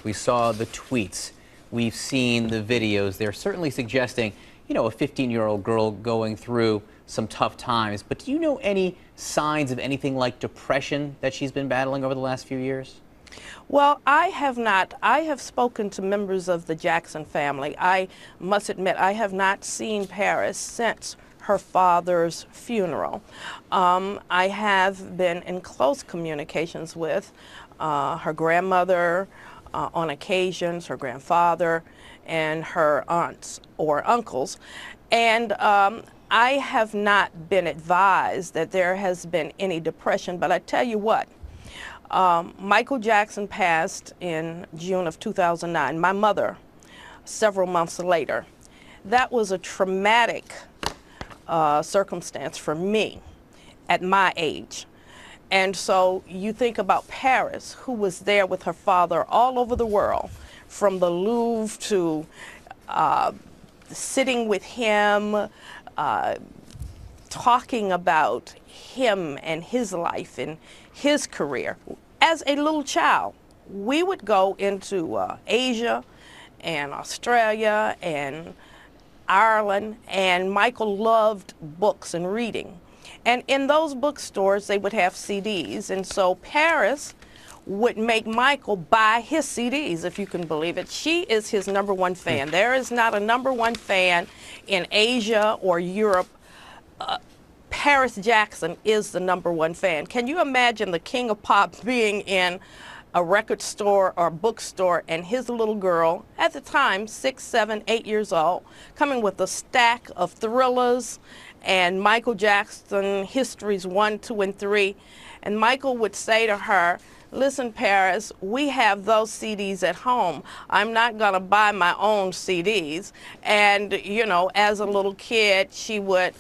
We saw the tweets. We've seen the videos. They're certainly suggesting, you know, a 15-year-old girl going through some tough times. But do you know any signs of anything like depression that she's been battling over the last few years? Well, I have not. I have spoken to members of the Jackson family. I must admit, I have not seen Paris since her father's funeral. I have been in close communications with her grandmother on occasions, her grandfather, and her aunts or uncles. And I have not been advised that there has been any depression, but I tell you what, Michael Jackson passed in June of 2009. My mother, several months later. That was a traumatic circumstance for me at my age. And so you think about Paris, who was there with her father all over the world, from the Louvre to sitting with him, talking about him and his life and his career. As a little child, we would go into Asia and Australia and Ireland, and Michael loved books and reading. And in those bookstores, they would have CDs. And so Paris would make Michael buy his CDs, if you can believe it. She is his #1 fan. There is not a #1 fan in Asia or Europe. Paris Jackson is the #1 fan. Can you imagine the king of pop being in a record store or bookstore and his little girl, at the time 6, 7, 8 years old, coming with a stack of thrillers and Michael Jackson histories 1, 2, and 3, and Michael would say to her, "Listen, Paris, we have those CDs at home. I'm not gonna buy my own CDs." And you know, as a little kid, she would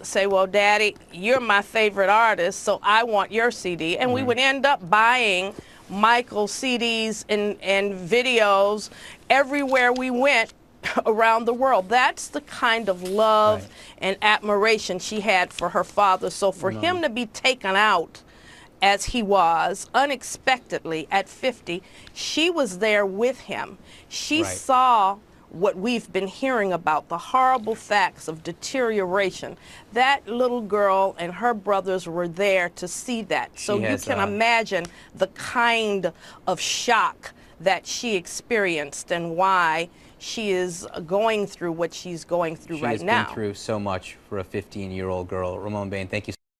say, "Well, Daddy, you're my favorite artist, so I want your CD." And we would end up buying Michael CDs and videos everywhere we went around the world. That's the kind of love and admiration she had for her father. So for him to be taken out as he was unexpectedly at 50, she was there with him. She saw what we've been hearing about, the horrible facts of deterioration. That little girl and her brothers were there to see that. So you can imagine the kind of shock that she experienced and why she is going through what she's going through right now. She has been through so much for a 15-year-old girl. Raymone Bain, thank you so much.